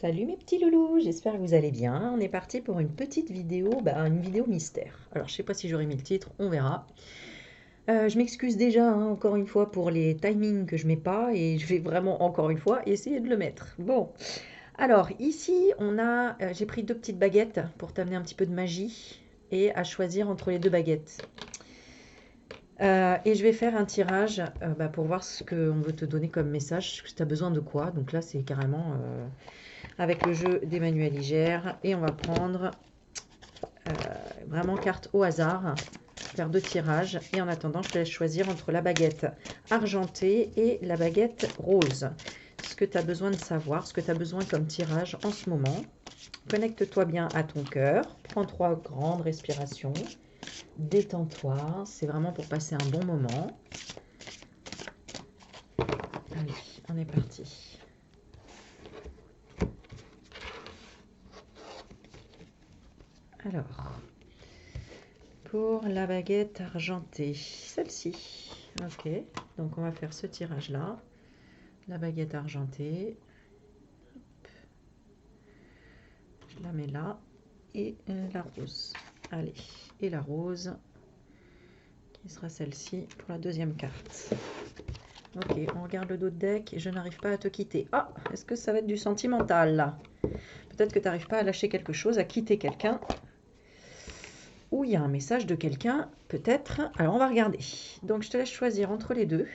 Salut mes petits loulous, j'espère que vous allez bien. On est parti pour une petite vidéo, une vidéo mystère. Alors je sais pas si j'aurai mis le titre, on verra. Je m'excuse déjà encore une fois pour les timings que je mets pas et je vais vraiment encore une fois essayer de le mettre. Bon, alors ici j'ai pris deux petites baguettes pour t'amener un petit peu de magie et à choisir entre les deux baguettes. Et je vais faire un tirage pour voir ce qu'on veut te donner comme message, si tu as besoin de quoi. Donc là c'est carrément avec le jeu d'Emmanuel Ligère. Et on va prendre vraiment carte au hasard, faire deux tirages. Et en attendant, je te laisse choisir entre la baguette argentée et la baguette rose. Ce que tu as besoin de savoir, ce que tu as besoin comme tirage en ce moment. Connecte-toi bien à ton cœur. Prends 3 grandes respirations. Détends-toi. C'est vraiment pour passer un bon moment. Allez, on est parti. Alors, pour la baguette argentée, celle-ci. Ok, donc on va faire ce tirage-là. La baguette argentée. Hop. Je la mets là. Et la rose. Allez, et la rose, qui sera celle-ci pour la deuxième carte. Ok, on regarde le dos de deck et je n'arrive pas à te quitter. Ah, est-ce que ça va être du sentimental là? Peut-être que tu n'arrives pas à lâcher quelque chose, à quitter quelqu'un. Ou il y a un message de quelqu'un, peut-être. Alors on va regarder. Donc je te laisse choisir entre les deux.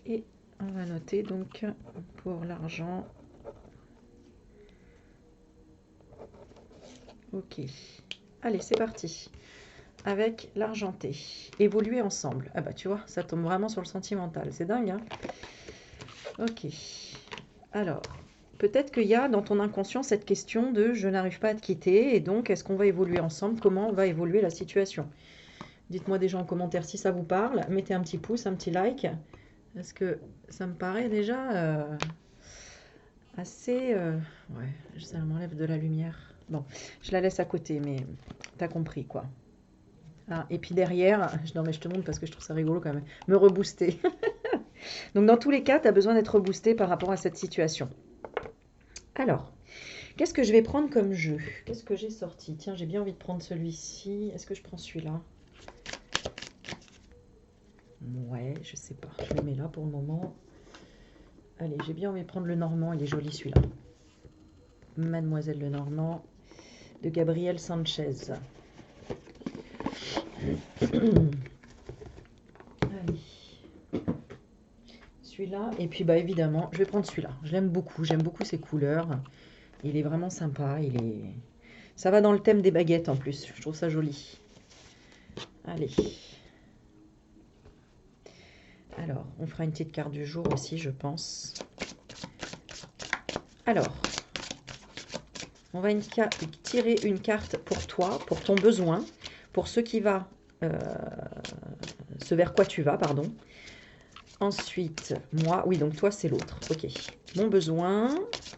Et on va noter donc pour l'argent. Ok. Allez, c'est parti. Avec l'argenté. Évoluer ensemble. Ah bah tu vois, ça tombe vraiment sur le sentimental. C'est dingue, hein? Ok. Alors, peut-être qu'il y a dans ton inconscient cette question de je n'arrive pas à te quitter. Et donc, est-ce qu'on va évoluer ensemble? Comment va évoluer la situation? Dites-moi déjà en commentaire si ça vous parle. Mettez un petit pouce, un petit like. Parce que ça me paraît déjà assez... ouais, ça m'enlève de la lumière. Bon, je la laisse à côté, mais t'as compris quoi. Ah, et puis derrière, non mais je te montre parce que je trouve ça rigolo quand même, me rebooster. Donc dans tous les cas, tu as besoin d'être reboosté par rapport à cette situation. Alors, qu'est-ce que je vais prendre comme jeu? Qu'est-ce que j'ai sorti? Tiens, j'ai bien envie de prendre celui-ci. Est-ce que je prends celui-là? Ouais, je sais pas. Je le mets là pour le moment. Allez, j'ai bien envie de prendre le Normand. Il est joli celui-là. Mademoiselle Lenormand de Gabriel Sanchez. Allez. Celui-là. Et puis, évidemment, je vais prendre celui-là. Je l'aime beaucoup. J'aime beaucoup ses couleurs. Il est vraiment sympa. Ça va dans le thème des baguettes en plus. Je trouve ça joli. Allez. Alors, on fera une petite carte du jour aussi, je pense. Alors, on va tirer une carte pour toi, pour ton besoin, pour ce vers quoi tu vas, pardon. Ensuite, moi, oui, donc toi, c'est l'autre. Ok. Mon besoin,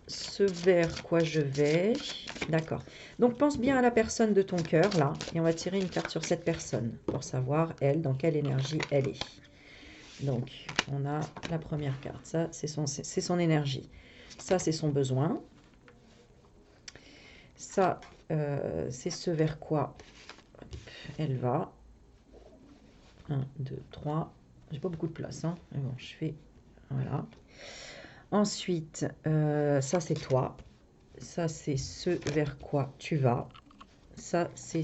ce vers quoi je vais. D'accord. Donc, pense bien à la personne de ton cœur, là, et on va tirer une carte sur cette personne pour savoir, elle, dans quelle énergie elle est. Donc, on a la première carte. Ça, c'est son énergie. Ça, c'est son besoin. Ça, c'est ce vers quoi elle va. 1, 2, 3. J'ai pas beaucoup de place, hein. Mais bon, je fais... Voilà. Ensuite, ça, c'est toi. Ça, c'est ce vers quoi tu vas. Ça, c'est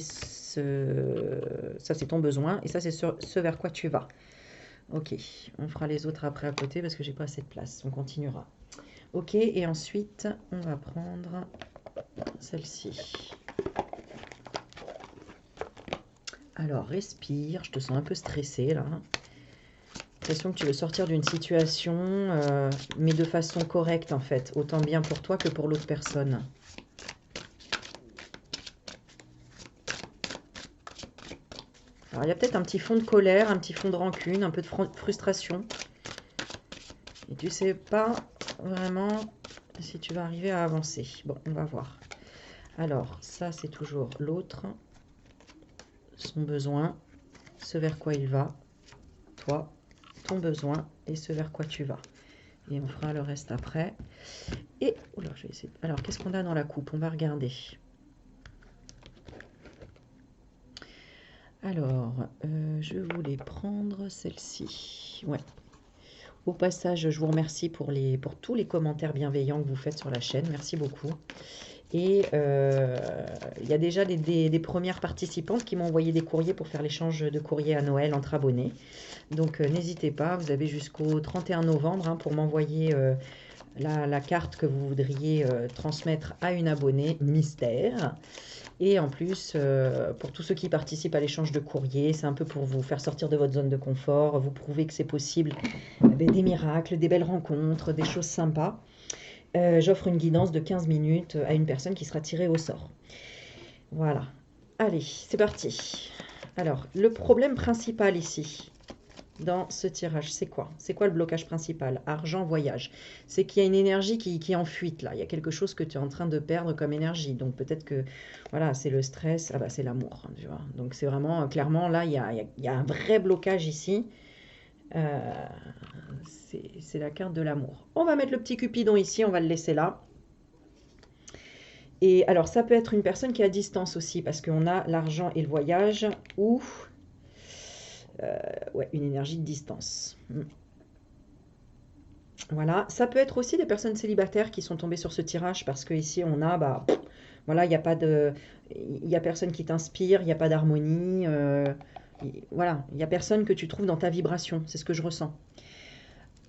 ton besoin. Et ça, c'est ce vers quoi tu vas. Ok, on fera les autres après à côté parce que j'ai pas assez de place. On continuera. Ok, et ensuite, on va prendre celle-ci. Alors, respire. Je te sens un peu stressée, là. J'ai l'impression que tu veux sortir d'une situation, mais de façon correcte, en fait. Autant bien pour toi que pour l'autre personne. Alors, il y a peut-être un petit fond de colère, un petit fond de rancune, un peu de frustration. Et tu sais pas vraiment si tu vas arriver à avancer. Bon, on va voir. Alors, ça, c'est toujours l'autre. Son besoin, ce vers quoi il va, toi, ton besoin et ce vers quoi tu vas. Et on fera le reste après. Et, oula, je vais essayer. Alors, qu'est-ce qu'on a dans la coupe? On va regarder. Alors, je voulais prendre celle-ci. Ouais. Au passage, je vous remercie pour tous les commentaires bienveillants que vous faites sur la chaîne. Merci beaucoup. Et il y a déjà des premières participantes qui m'ont envoyé des courriers pour faire l'échange de courriers à Noël entre abonnés. Donc, n'hésitez pas, vous avez jusqu'au 31 novembre pour m'envoyer la carte que vous voudriez transmettre à une abonnée mystère. Et en plus, pour tous ceux qui participent à l'échange de courrier, c'est un peu pour vous faire sortir de votre zone de confort, vous prouver que c'est possible, des miracles, des belles rencontres, des choses sympas. J'offre une guidance de 15 minutes à une personne qui sera tirée au sort. Voilà. Allez, c'est parti. Alors, le problème principal ici, dans ce tirage, c'est quoi? C'est quoi le blocage principal? Argent, voyage. C'est qu'il y a une énergie qui est en fuite, là. Il y a quelque chose que tu es en train de perdre comme énergie. Donc, peut-être que, voilà, c'est le stress. Ah bah, c'est l'amour, tu vois. Donc, c'est vraiment, clairement, là, il y a un vrai blocage ici. C'est la carte de l'amour. On va mettre le petit Cupidon ici, on va le laisser là. Et alors, ça peut être une personne qui est à distance aussi, parce qu'on a l'argent et le voyage, ou ouais, une énergie de distance. Voilà, ça peut être aussi des personnes célibataires qui sont tombées sur ce tirage, parce que ici on a, bah, voilà, il n'y a personne qui t'inspire, il n'y a pas d'harmonie, voilà, il n'y a personne que tu trouves dans ta vibration, c'est ce que je ressens.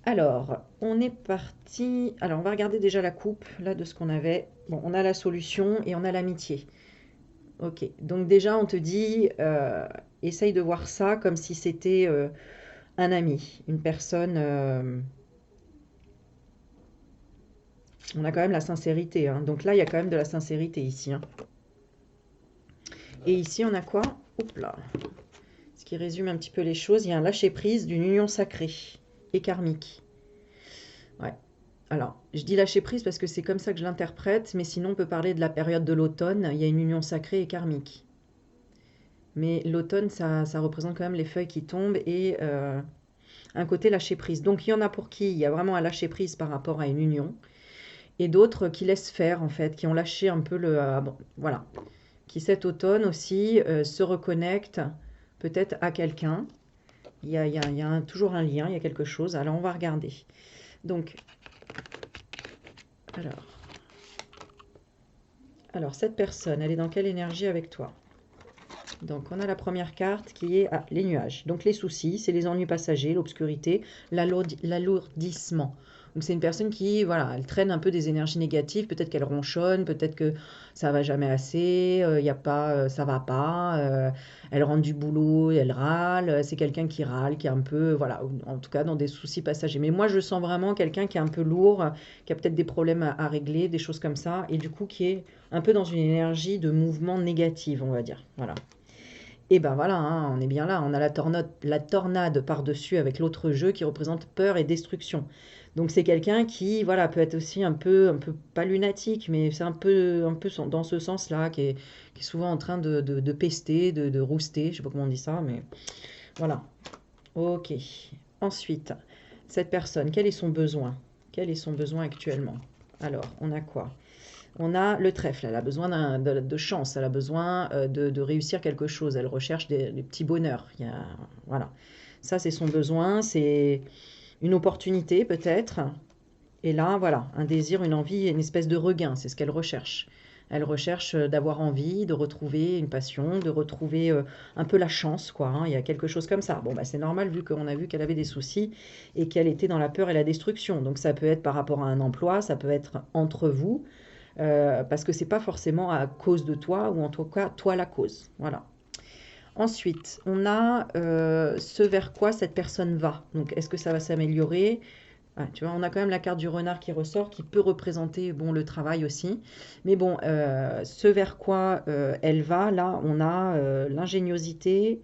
Alors, on est parti. Alors, on va regarder déjà la coupe, là, de ce qu'on avait. Bon, on a la solution et on a l'amitié. Ok, donc déjà, on te dit, essaye de voir ça comme si c'était un ami, une personne... on a quand même la sincérité, hein. Donc là, il y a quand même de la sincérité ici, hein. Et ici, on a quoi? Oups là. Ce qui résume un petit peu les choses, il y a un lâcher-prise d'une union sacrée et karmique. Ouais. Alors, je dis lâcher prise parce que c'est comme ça que je l'interprète, mais sinon on peut parler de la période de l'automne, il y a une union sacrée et karmique. Mais l'automne, ça représente quand même les feuilles qui tombent et un côté lâcher prise. Donc il y en a pour qui il y a vraiment un lâcher prise par rapport à une union, et d'autres qui laissent faire en fait, qui ont lâché un peu le... bon, voilà. Qui cet automne aussi se reconnectent peut-être à quelqu'un. Il y a toujours un lien, il y a quelque chose. Alors on va regarder. Donc... Alors, cette personne, elle est dans quelle énergie avec toi? Donc, on a la première carte qui est les nuages. Donc, les soucis, c'est les ennuis passagers, l'obscurité, l'alourdissement. Donc, c'est une personne qui, voilà, elle traîne un peu des énergies négatives. Peut-être qu'elle ronchonne, peut-être que ça va jamais assez, y a pas, ça va pas. Elle rentre du boulot, elle râle. C'est quelqu'un qui râle, qui est un peu, voilà, en tout cas dans des soucis passagers. Mais moi, je sens vraiment quelqu'un qui est un peu lourd, qui a peut-être des problèmes à régler, des choses comme ça, et du coup qui est un peu dans une énergie de mouvement négative, on va dire. Voilà. Et ben voilà, hein, on est bien là. On a la tornade par-dessus avec l'autre jeu qui représente peur et destruction. Donc c'est quelqu'un qui, voilà, peut être aussi un peu pas lunatique, mais c'est un peu dans ce sens-là, qui est souvent en train de pester, de rouster, je sais pas comment on dit ça, mais voilà. Ok. Ensuite, cette personne, quel est son besoin? Quel est son besoin actuellement? Alors, on a quoi? On a le trèfle, elle a besoin de chance, elle a besoin de réussir quelque chose, elle recherche des petits bonheurs. Voilà. Ça, c'est son besoin, c'est une opportunité peut-être. Et là, voilà, un désir, une envie, une espèce de regain, c'est ce qu'elle recherche. Elle recherche d'avoir envie, de retrouver une passion, de retrouver un peu la chance, quoi, hein. Il y a quelque chose comme ça. Bon, bah, c'est normal vu qu'on a vu qu'elle avait des soucis et qu'elle était dans la peur et la destruction. Donc ça peut être par rapport à un emploi, ça peut être entre vous, parce que c'est pas forcément à cause de toi, ou en tout cas, toi la cause. Voilà. Ensuite, on a ce vers quoi cette personne va. Donc, est-ce que ça va s'améliorer? Tu vois, on a quand même la carte du renard qui ressort, qui peut représenter bon, le travail aussi. Mais bon, ce vers quoi elle va, là, on a l'ingéniosité,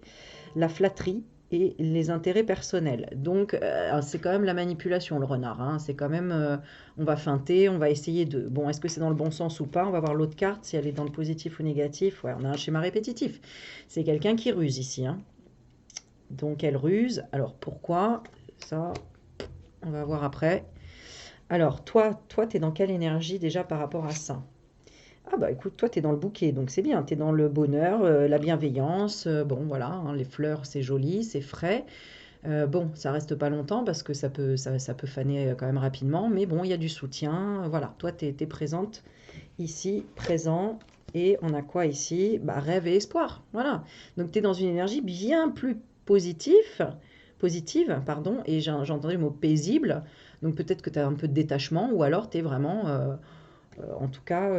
la flatterie et les intérêts personnels. Donc, c'est quand même la manipulation, le renard, hein. C'est quand même, on va feinter, on va essayer de... Bon, est-ce que c'est dans le bon sens ou pas? On va voir l'autre carte, si elle est dans le positif ou négatif. Ouais, on a un schéma répétitif. C'est quelqu'un qui ruse ici, hein. Donc, elle ruse. Alors, pourquoi? Ça, on va voir après. Alors, toi tu es dans quelle énergie déjà par rapport à ça? Ah bah écoute, toi tu es dans le bouquet, donc c'est bien, tu es dans le bonheur, la bienveillance, bon voilà, hein, les fleurs c'est joli, c'est frais. Bon, ça reste pas longtemps parce que ça peut faner quand même rapidement, mais bon, il y a du soutien, voilà, toi tu es présente ici, présent, et on a quoi ici? Bah rêve et espoir, voilà. Donc tu es dans une énergie bien plus positive, pardon, et j'entendais le mot paisible, donc peut-être que tu as un peu de détachement, ou alors tu es vraiment... en tout cas,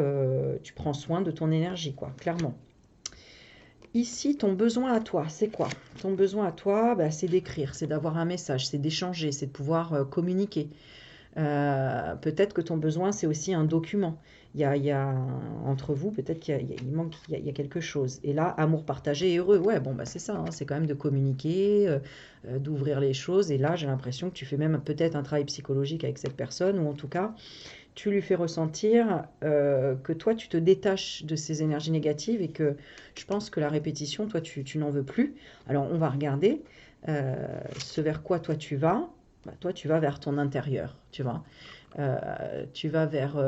tu prends soin de ton énergie, quoi, clairement. Ici, ton besoin à toi, c'est quoi? Ton besoin à toi, bah, c'est d'écrire, c'est d'avoir un message, c'est d'échanger, c'est de pouvoir communiquer. Peut-être que ton besoin, c'est aussi un document. Entre vous, peut-être qu'il y a quelque chose. Et là, amour partagé et heureux. Ouais, bon, bah, c'est ça, hein, c'est quand même de communiquer, d'ouvrir les choses. Et là, j'ai l'impression que tu fais même peut-être un travail psychologique avec cette personne, ou en tout cas, tu lui fais ressentir que toi, tu te détaches de ces énergies négatives et que je pense que la répétition, toi, tu n'en veux plus. Alors, on va regarder ce vers quoi toi tu vas. Bah, toi, tu vas vers ton intérieur, tu vois. Tu vas vers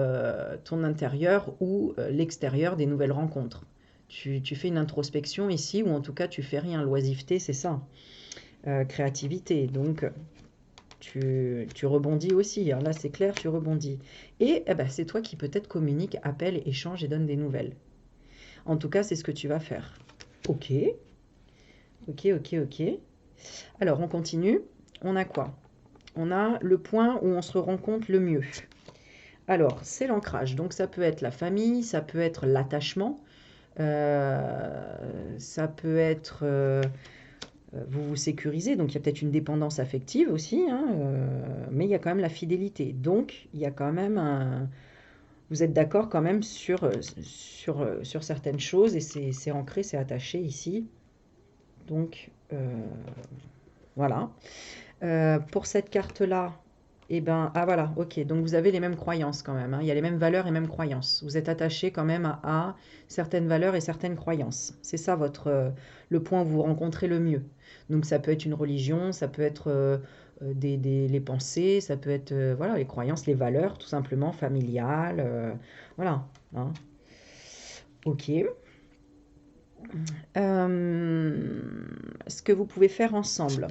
ton intérieur ou l'extérieur des nouvelles rencontres. Tu fais une introspection ici, ou en tout cas, tu fais rien. L'oisiveté, c'est ça. Créativité. Donc, tu rebondis aussi, hein. Là, c'est clair, tu rebondis. Et eh ben, c'est toi qui peut-être communique, appelle, échange et donne des nouvelles. En tout cas, c'est ce que tu vas faire. Ok, ok. Alors, on continue. On a quoi? On a le point où on se rend compte le mieux. Alors, c'est l'ancrage. Donc, ça peut être la famille, ça peut être l'attachement, ça peut être... vous vous sécurisez, donc il y a peut-être une dépendance affective aussi, hein, mais il y a quand même la fidélité. Donc, il y a quand même un... Vous êtes d'accord quand même sur certaines choses, et c'est ancré, c'est attaché ici. Donc, voilà. Pour cette carte-là, eh ben, ah voilà, ok, donc vous avez les mêmes croyances quand même, hein, il y a les mêmes valeurs et mêmes croyances. Vous êtes attaché quand même à certaines valeurs et certaines croyances. C'est ça le point où vous vous rencontrez le mieux. Donc ça peut être une religion, ça peut être les pensées, ça peut être voilà, les croyances, les valeurs, tout simplement, familiales. Voilà, hein. Ok. Ce que vous pouvez faire ensemble.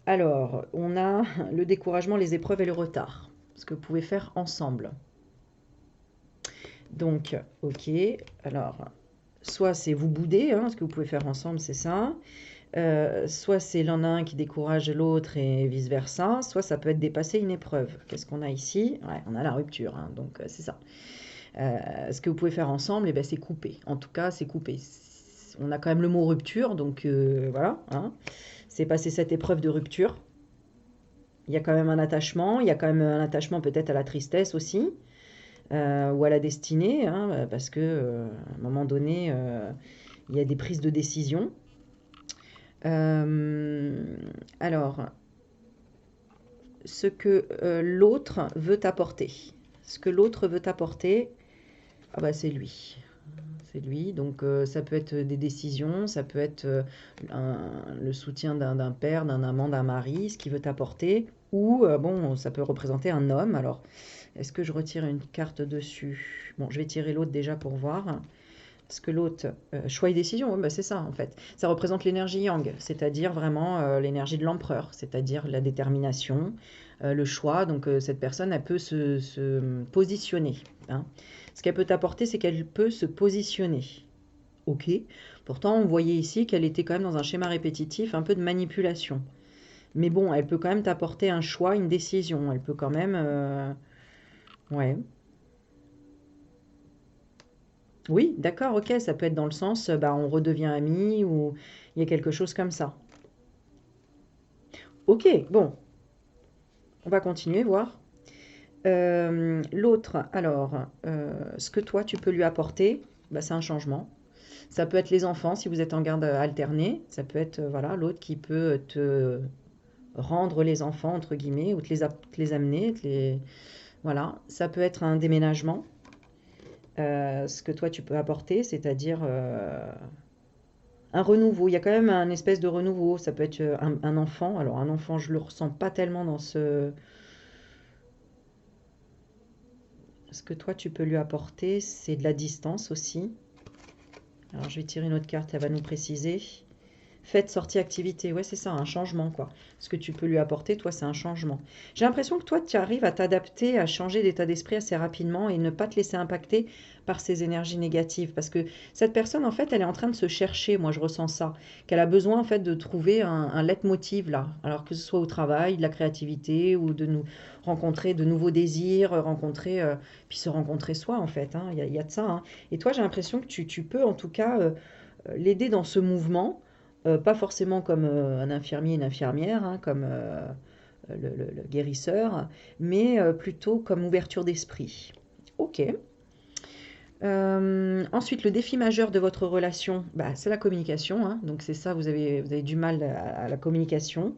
Alors, on a le découragement, les épreuves et le retard. Ce que vous pouvez faire ensemble. Donc, ok. Alors, soit c'est vous bouder, hein, ce que vous pouvez faire ensemble, c'est ça. Soit c'est l'un un qui décourage l'autre et vice-versa. Soit ça peut être dépasser une épreuve. Qu'est-ce qu'on a ici? Ouais, on a la rupture, hein, donc c'est ça. Ce que vous pouvez faire ensemble, eh ben, c'est couper. En tout cas, c'est couper. On a quand même le mot rupture, donc voilà. Hein. C'est passer cette épreuve de rupture. Il y a quand même un attachement, il y a quand même un attachement peut-être à la tristesse aussi, ou à la destinée, hein, parce que à un moment donné, il y a des prises de décision. Alors, ce que l'autre veut t'apporter. Ce que l'autre veut t'apporter, ah bah c'est lui. C'est lui, donc ça peut être des décisions, ça peut être le soutien d'un père, d'un amant, d'un mari, ce qu'il veut t'apporter, ou bon, ça peut représenter un homme. Alors, est-ce que je retire une carte dessus? Bon, je vais tirer l'autre déjà pour voir. Parce que l'autre, choix et décision, ouais, bah c'est ça en fait. Ça représente l'énergie yang, c'est-à-dire vraiment l'énergie de l'empereur, c'est-à-dire la détermination, le choix. Donc cette personne, elle peut se positionner. Hein. Ce qu'elle peut t'apporter, c'est qu'elle peut se positionner. Ok. Pourtant, on voyait ici qu'elle était quand même dans un schéma répétitif, un peu de manipulation. Mais bon, elle peut quand même t'apporter un choix, une décision. Elle peut quand même... ouais. Oui, d'accord, ok, ça peut être dans le sens, bah, on redevient amis ou il y a quelque chose comme ça. Ok, bon, on va continuer, voir. L'autre, alors, ce que toi, tu peux lui apporter, bah, c'est un changement. Ça peut être les enfants, si vous êtes en garde alternée. Ça peut être, voilà, l'autre qui peut te rendre les enfants, entre guillemets, ou te les amener. Voilà, ça peut être un déménagement. Ce que toi, tu peux apporter, c'est-à-dire... Un renouveau, il y a quand même un espèce de renouveau. Ça peut être un enfant. Alors un enfant, je le ressens pas tellement dans ce... Ce que toi, tu peux lui apporter, c'est de la distance aussi. Alors je vais tirer une autre carte, elle va nous préciser. Fête, sortie, activité. Ouais, c'est ça, un changement, quoi. Ce que tu peux lui apporter, toi, c'est un changement. J'ai l'impression que toi, tu arrives à t'adapter, à changer d'état d'esprit assez rapidement et ne pas te laisser impacter par ces énergies négatives. Parce que cette personne, en fait, elle est en train de se chercher. Moi, je ressens ça. Qu'elle a besoin, en fait, de trouver un leitmotiv, là. Alors que ce soit au travail, de la créativité ou de nous rencontrer de nouveaux désirs, rencontrer, puis se rencontrer soi, en fait. Hein. Il y a de ça. Hein. Et toi, j'ai l'impression que tu peux, en tout cas, l'aider dans ce mouvement. Pas forcément comme un infirmier, une infirmière, hein, comme le guérisseur, mais plutôt comme ouverture d'esprit. Ok. Ensuite, le défi majeur de votre relation, bah, c'est la communication. Hein, donc c'est ça, vous avez du mal à la communication,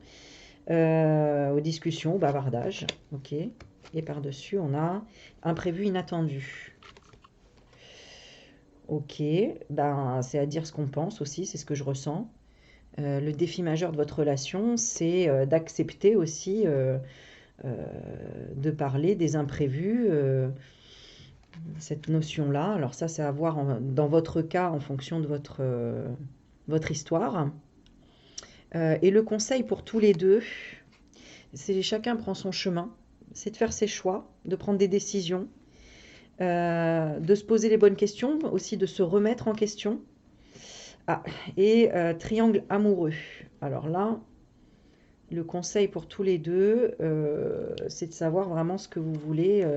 aux discussions, au bavardage. Ok. Et par-dessus, on a imprévu, inattendu. Ok. Ben, c'est à dire ce qu'on pense aussi, c'est ce que je ressens. Le défi majeur de votre relation, c'est d'accepter aussi de parler des imprévus, cette notion-là. Alors ça, c'est à voir dans votre cas en fonction de votre histoire. Et le conseil pour tous les deux, c'est chacun prend son chemin, c'est de faire ses choix, de prendre des décisions, de se poser les bonnes questions, aussi de se remettre en question. Ah, et triangle amoureux. Alors là, le conseil pour tous les deux, c'est de savoir vraiment ce que vous voulez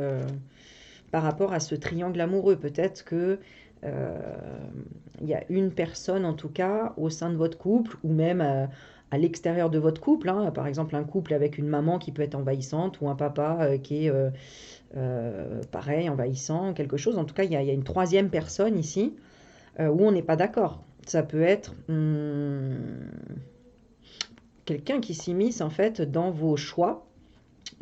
par rapport à ce triangle amoureux. Peut-être que il y a une personne, en tout cas, au sein de votre couple, ou même à l'extérieur de votre couple. Hein. Par exemple, un couple avec une maman qui peut être envahissante, ou un papa qui est pareil, envahissant, quelque chose. En tout cas, il y a une troisième personne ici où on n'est pas d'accord. Ça peut être quelqu'un qui s'immisce en fait dans vos choix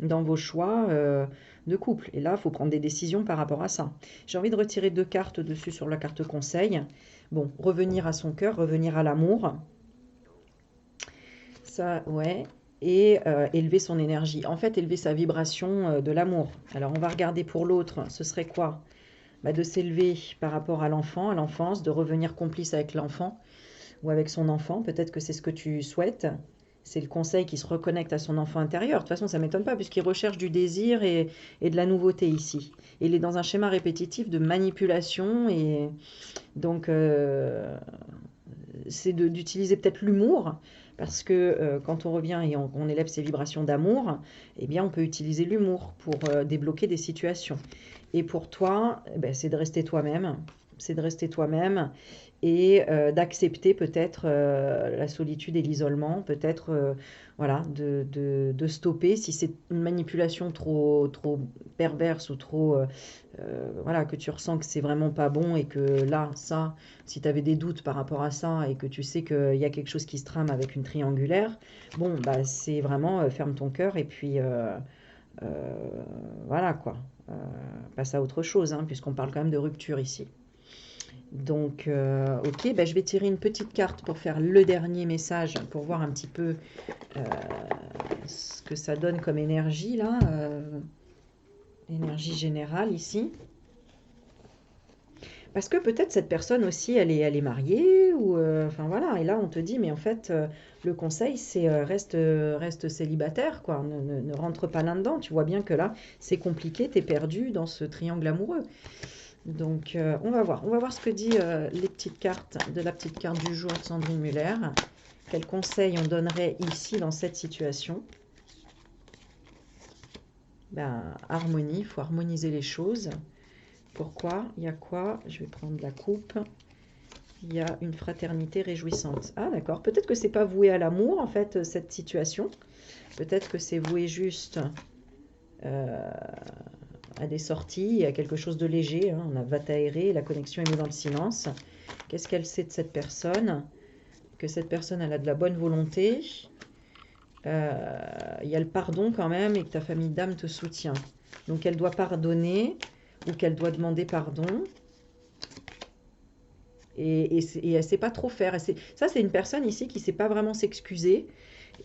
de couple. Et là, il faut prendre des décisions par rapport à ça. J'ai envie de retirer 2 cartes dessus sur la carte conseil. Bon, revenir à son cœur, revenir à l'amour. Ça, ouais. Et élever son énergie. En fait, élever sa vibration de l'amour. Alors, on va regarder pour l'autre. Ce serait quoi? Bah, de s'élever par rapport à l'enfant, à l'enfance, de revenir complice avec l'enfant ou avec son enfant. Peut-être que c'est ce que tu souhaites. C'est le conseil qui se reconnecte à son enfant intérieur. De toute façon, ça ne m'étonne pas puisqu'il recherche du désir et de la nouveauté ici. Et il est dans un schéma répétitif de manipulation et donc c'est d'utiliser peut-être l'humour parce que quand on revient et on élève ses vibrations d'amour, eh bien on peut utiliser l'humour pour débloquer des situations. Et pour toi, ben, c'est de rester toi-même. C'est de rester toi-même et d'accepter peut-être la solitude et l'isolement, peut-être voilà, de stopper si c'est une manipulation trop perverse ou trop voilà, que tu ressens que c'est vraiment pas bon et que là, ça, si tu avais des doutes par rapport à ça et que tu sais qu'il y a quelque chose qui se trame avec une triangulaire, bon, bah, c'est vraiment ferme ton cœur et puis voilà quoi. Passe à autre chose, hein, puisqu'on parle quand même de rupture ici. Donc, ok, bah, je vais tirer une petite carte pour faire le dernier message, pour voir un petit peu ce que ça donne comme énergie, là. Énergie générale, ici. Parce que peut-être cette personne aussi, elle est mariée, ou... enfin, voilà, et là, on te dit, mais en fait, le conseil, c'est reste célibataire, quoi. Ne rentre pas là-dedans. Tu vois bien que là, c'est compliqué, t'es perdu dans ce triangle amoureux. Donc, on va voir ce que dit les petites cartes de la petite carte du jour de Sandrine Muller. Quel conseil on donnerait ici dans cette situation? Ben, harmonie, il faut harmoniser les choses. Pourquoi? Il y a quoi? Je vais prendre la coupe. Il y a une fraternité réjouissante. Ah d'accord, peut-être que c'est pas voué à l'amour en fait, cette situation. Peut-être que c'est voué juste à des sorties, à quelque chose de léger. Hein. On a Vataéré, la connexion est mise dans le silence. Qu'est-ce qu'elle sait de cette personne? Que cette personne, elle a de la bonne volonté. Il y a le pardon quand même et que ta famille d'âme te soutient. Donc elle doit pardonner ou qu'elle doit demander pardon. et elle sait pas trop faire. Ça, c'est une personne ici qui sait pas vraiment s'excuser.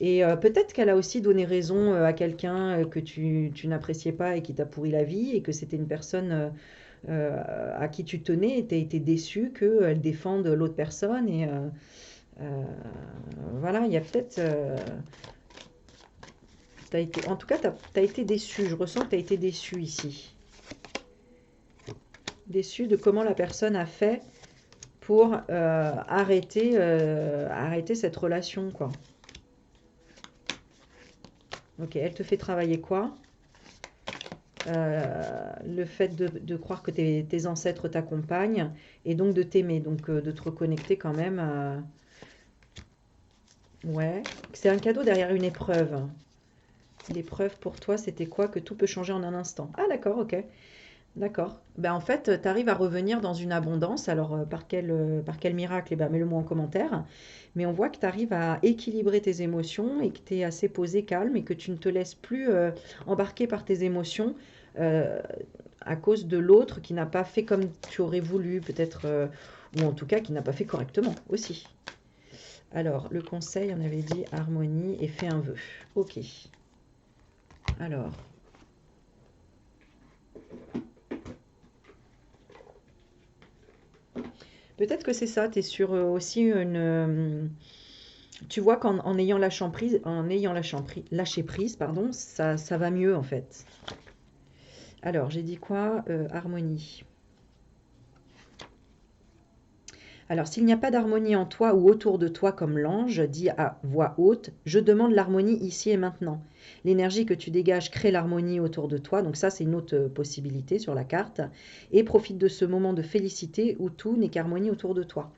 Et peut-être qu'elle a aussi donné raison à quelqu'un que tu n'appréciais pas et qui t'a pourri la vie, et que c'était une personne à qui tu tenais et tu as été déçu qu'elle défende l'autre personne. Et euh, voilà, il y a peut-être... en tout cas, tu as été déçu. Je ressens que tu as été déçu ici. Déçu de comment la personne a fait pour arrêter cette relation, quoi. Ok, elle te fait travailler quoi? Le fait de croire que tes ancêtres t'accompagnent et donc de t'aimer, donc de te reconnecter quand même. Ouais, c'est un cadeau derrière une épreuve. L'épreuve pour toi, c'était quoi? Que tout peut changer en un instant. Ah d'accord, ok. D'accord. Ben, en fait, tu arrives à revenir dans une abondance. Alors, par quel miracle? Eh ben, mets-le-moi en commentaire. Mais on voit que tu arrives à équilibrer tes émotions et que tu es assez posé, calme et que tu ne te laisses plus embarquer par tes émotions euh, à cause de l'autre qui n'a pas fait comme tu aurais voulu, peut-être, ou en tout cas qui n'a pas fait correctement aussi. Alors, le conseil, on avait dit harmonie et fais un vœu. Ok. Alors, peut-être que c'est ça, tu es sur aussi tu vois qu'en en ayant lâché prise, pardon, ça va mieux en fait. Alors, j'ai dit quoi? Harmonie. Alors, s'il n'y a pas d'harmonie en toi ou autour de toi comme l'ange, dis à voix haute, je demande l'harmonie ici et maintenant. L'énergie que tu dégages crée l'harmonie autour de toi, donc ça c'est une autre possibilité sur la carte. Et profite de ce moment de félicité où tout n'est qu'harmonie autour de toi.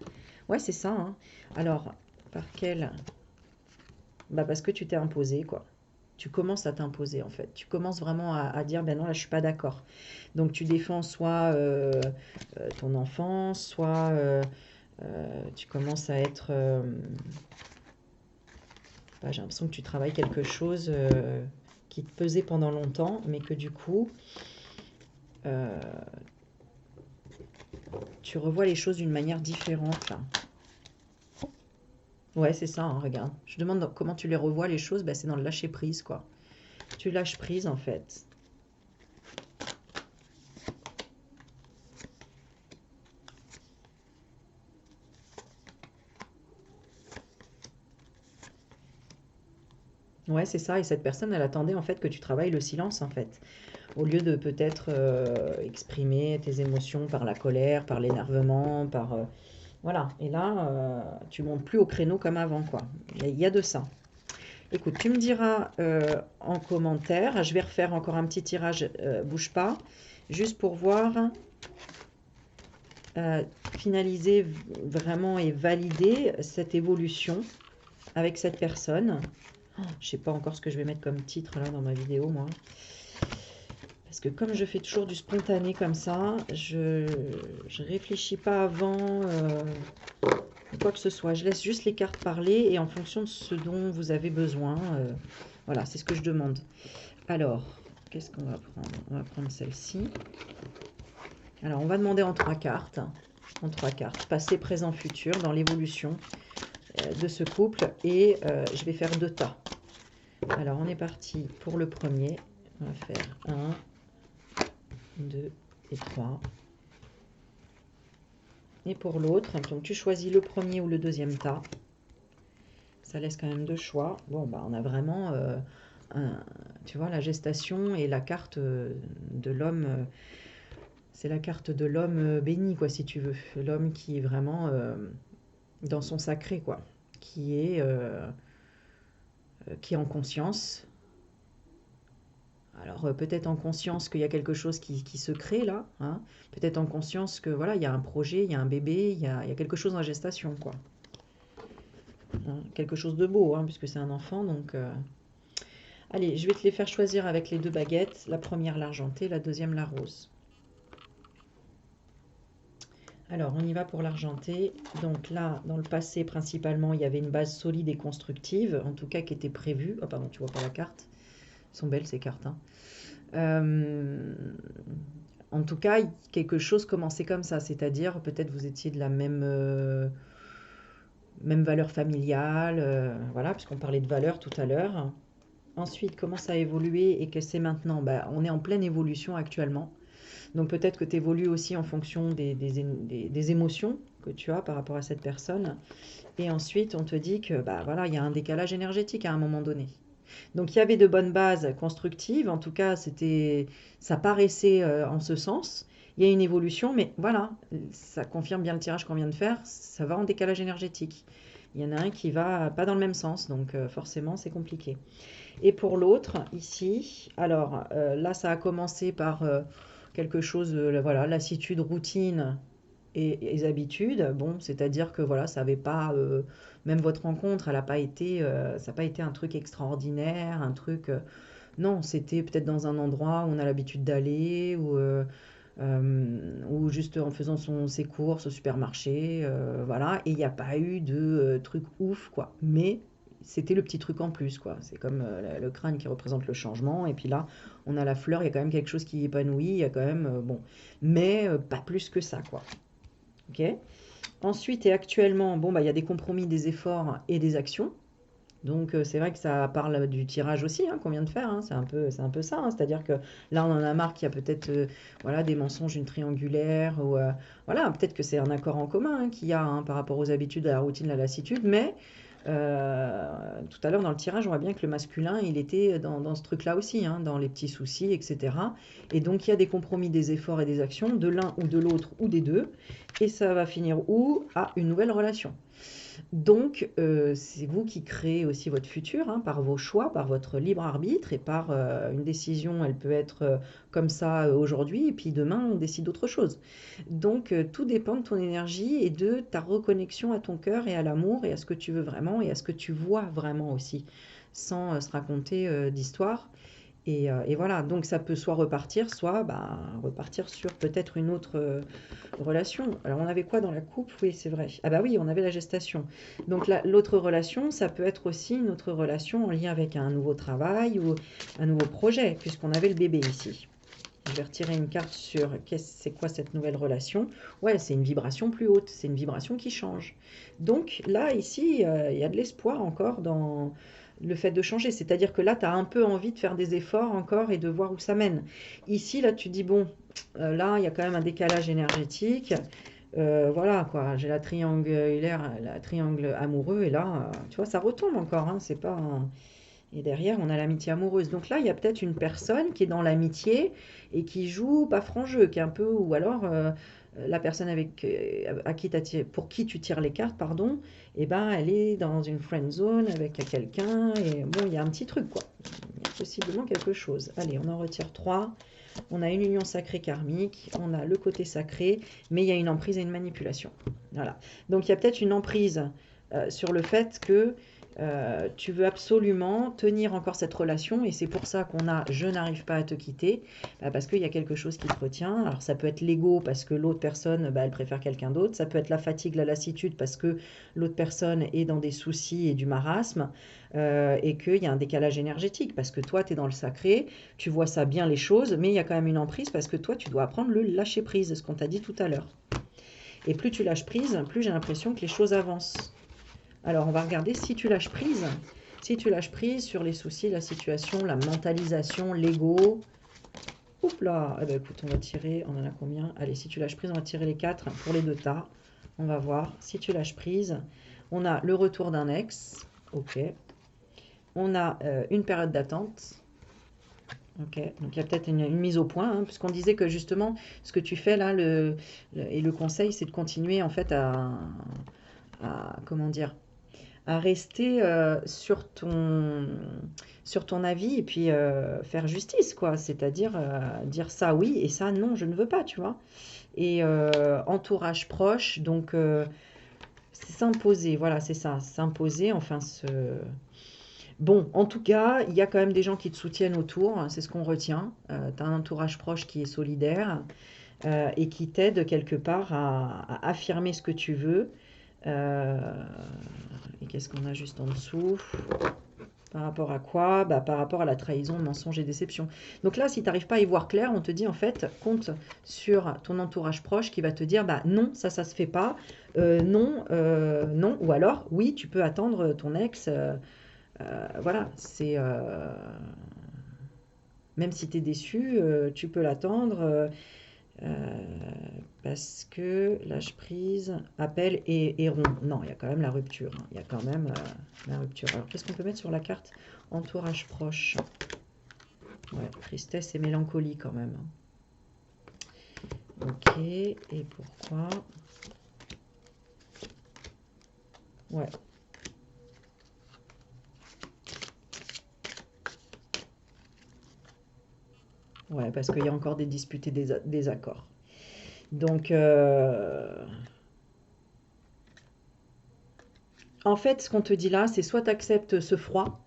Ouais, c'est ça, hein. Alors, par quel... Bah parce que tu t'es imposé, quoi. Tu commences à t'imposer, en fait. Tu commences vraiment à dire, ben non, là, je suis pas d'accord. Donc, tu défends soit ton enfance, soit tu commences à être... bah, j'ai l'impression que tu travailles quelque chose qui te pesait pendant longtemps, mais que du coup, euh, tu revois les choses d'une manière différente, là. Ouais, c'est ça, hein, regarde. Je demande comment tu les revois, les choses, bah, c'est dans le lâcher prise, quoi. Tu lâches prise, en fait. Ouais, c'est ça. Et cette personne, elle attendait en fait que tu travailles le silence, en fait. Au lieu de peut-être exprimer tes émotions par la colère, par l'énervement, par... voilà. Et là, tu montes plus au créneau comme avant, quoi. Il y a de ça. Écoute, tu me diras en commentaire. Je vais refaire encore un petit tirage, bouge pas. Juste pour voir, euh, finaliser vraiment et valider cette évolution avec cette personne. Je sais pas encore ce que je vais mettre comme titre là dans ma vidéo, moi. Parce que comme je fais toujours du spontané comme ça, je réfléchis pas avant quoi que ce soit. Je laisse juste les cartes parler et en fonction de ce dont vous avez besoin. Voilà, c'est ce que je demande. Alors, qu'est-ce qu'on va prendre? On va prendre celle-ci. Alors, on va demander en 3 cartes. En 3 cartes. Passé, présent, futur dans l'évolution de ce couple. Et je vais faire 2 tas. Alors, on est parti pour le premier. On va faire 1, 2 et 3. Et pour l'autre, donc tu choisis le premier ou le deuxième tas. Ça laisse quand même 2 choix. Bon, bah, on a vraiment, tu vois, la gestation et la carte de l'homme. C'est la carte de l'homme béni, quoi, si tu veux. L'homme qui est vraiment dans son sacré, quoi. Qui est en conscience. Alors peut-être en conscience qu'il y a quelque chose qui se crée là, hein. Peut-être en conscience que voilà, il y a un projet, il y a un bébé, il y a quelque chose en gestation, quoi. Hein, quelque chose de beau, hein, puisque c'est un enfant, donc... Allez, je vais te les faire choisir avec les 2 baguettes. La première l'argenté, la deuxième la rose. Alors, on y va pour l'argenté. Donc là, dans le passé, principalement, il y avait une base solide et constructive, en tout cas qui était prévue. Ah pardon, tu vois pas la carte. Elles sont belles ces cartes, hein. En tout cas, quelque chose commençait comme ça, c'est-à-dire peut-être vous étiez de la même valeur familiale, voilà, puisqu'on parlait de valeur tout à l'heure. Ensuite, comment ça a évolué et que c'est maintenant? Bah, on est en pleine évolution actuellement. Donc peut-être que tu évolues aussi en fonction des émotions que tu as par rapport à cette personne. Et ensuite, on te dit que bah, voilà, il y a un décalage énergétique à un moment donné. Donc il y avait de bonnes bases constructives, en tout cas ça paraissait en ce sens. Il y a une évolution, mais voilà, ça confirme bien le tirage qu'on vient de faire, ça va en décalage énergétique. Il y en a un qui va pas dans le même sens, donc forcément c'est compliqué. Et pour l'autre, ici, alors là ça a commencé par quelque chose, voilà, lassitude, routine et les habitudes. Bon, c'est-à-dire que voilà, ça avait pas, même votre rencontre, elle a pas été, ça n'a pas été un truc extraordinaire, un truc. Non, c'était peut-être dans un endroit où on a l'habitude d'aller, ou juste en faisant ses courses au supermarché, voilà. Et il n'y a pas eu de truc ouf, quoi. Mais c'était le petit truc en plus, quoi. C'est comme le crâne qui représente le changement. Et puis là, on a la fleur, il y a quand même quelque chose qui épanouit, il y a quand même, bon. Mais pas plus que ça, quoi. Ok. Ensuite et actuellement, bon, bah, il y a des compromis, des efforts et des actions. Donc c'est vrai que ça parle du tirage aussi hein, qu'on vient de faire, hein. C'est un peu ça, hein. C'est-à-dire que là on en a marre qu'il y a peut-être voilà, des mensonges, une triangulaire, ou voilà, peut-être que c'est un accord en commun hein, qu'il y a hein, par rapport aux habitudes, à la routine, à la lassitude, mais tout à l'heure dans le tirage, on voit bien que le masculin, il était dans ce truc-là aussi, hein, dans les petits soucis, etc. Et donc il y a des compromis, des efforts et des actions de l'un ou de l'autre ou des deux, et ça va finir où? À une nouvelle relation. Donc, c'est vous qui créez aussi votre futur hein, par vos choix, par votre libre arbitre et par une décision. Elle peut être comme ça aujourd'hui et puis demain on décide autre chose. Donc, tout dépend de ton énergie et de ta reconnexion à ton cœur et à l'amour et à ce que tu veux vraiment et à ce que tu vois vraiment aussi, sans se raconter d'histoires. Et voilà, donc ça peut soit repartir, soit bah, repartir sur peut-être une autre relation. Alors on avait quoi dans la coupe? Oui, c'est vrai. Ah bah oui, on avait la gestation. Donc l'autre relation, ça peut être aussi une autre relation en lien avec un nouveau travail ou un nouveau projet, puisqu'on avait le bébé ici. Je vais retirer une carte sur c'est quoi cette nouvelle relation. Ouais, c'est une vibration plus haute, c'est une vibration qui change. Donc là, ici, il y a de l'espoir encore dans le fait de changer. C'est-à-dire que là, tu as un peu envie de faire des efforts encore et de voir où ça mène. Ici, là, tu dis, bon, là, il y a quand même un décalage énergétique. Voilà, quoi. J'ai la triangulaire, la triangle amoureux, et là, tu vois, ça retombe encore. Hein, c'est pas Et derrière, on a l'amitié amoureuse. Donc là, il y a peut-être une personne qui est dans l'amitié et qui joue pas franc jeu, qui est un peu, ou alors la personne pour qui tu tires les cartes, pardon, eh ben, elle est dans une friend zone avec quelqu'un et bon, il y a un petit truc quoi. Il y a possiblement quelque chose. Allez, on en retire 3. On a une union sacrée karmique, on a le côté sacré, mais il y a une emprise et une manipulation. Voilà. Donc il y a peut-être une emprise sur le fait que tu veux absolument tenir encore cette relation et c'est pour ça qu'on a je n'arrive pas à te quitter parce qu'il y a quelque chose qui te retient. Alors ça peut être l'ego parce que l'autre personne elle préfère quelqu'un d'autre, ça peut être la fatigue, la lassitude parce que l'autre personne est dans des soucis et du marasme et qu'il y a un décalage énergétique parce que toi tu es dans le sacré, tu vois ça bien les choses mais il y a quand même une emprise parce que toi tu dois apprendre le lâcher prise, ce qu'on t'a dit tout à l'heure. Et plus tu lâches prise, plus j'ai l'impression que les choses avancent. Alors, on va regarder si tu lâches prise. Si tu lâches prise sur les soucis, la situation, la mentalisation, l'ego. Oups là. Eh ben, écoute, on va tirer. On en a combien? Allez, si tu lâches prise, on va tirer les 4 pour les 2 tas. On va voir. Si tu lâches prise, on a le retour d'un ex. Ok. On a une période d'attente. Ok. Donc, il y a peut-être une mise au point. Hein, puisqu'on disait que justement, ce que tu fais là, et le conseil, c'est de continuer en fait comment dire, à rester sur ton avis et puis faire justice, quoi. C'est-à-dire dire ça oui et ça non, je ne veux pas, tu vois. Et entourage proche, donc s'imposer, voilà, c'est ça, s'imposer, enfin Bon, en tout cas, il y a quand même des gens qui te soutiennent autour, hein, c'est ce qu'on retient. Tu as un entourage proche qui est solidaire et qui t'aide quelque part à affirmer ce que tu veux. Et qu'est-ce qu'on a juste en dessous? Par rapport à quoi? Bah, par rapport à la trahison, mensonge et déception. Donc là, si tu n'arrives pas à y voir clair, on te dit en fait, compte sur ton entourage proche qui va te dire, bah non, ça se fait pas, non, non, ou alors, oui, tu peux attendre ton ex. Voilà, c'est... même si tu es déçu, tu peux l'attendre. Parce que lâche prise, appel et rond. Non, il y a quand même la rupture. Hein. Il y a quand même la rupture. Alors, qu'est-ce qu'on peut mettre sur la carte? Entourage proche. Ouais, tristesse et mélancolie quand même. Ok, et pourquoi? Ouais. Ouais, parce qu'il y a encore des disputes et des désaccords. Donc, en fait, ce qu'on te dit là, c'est soit tu acceptes ce froid,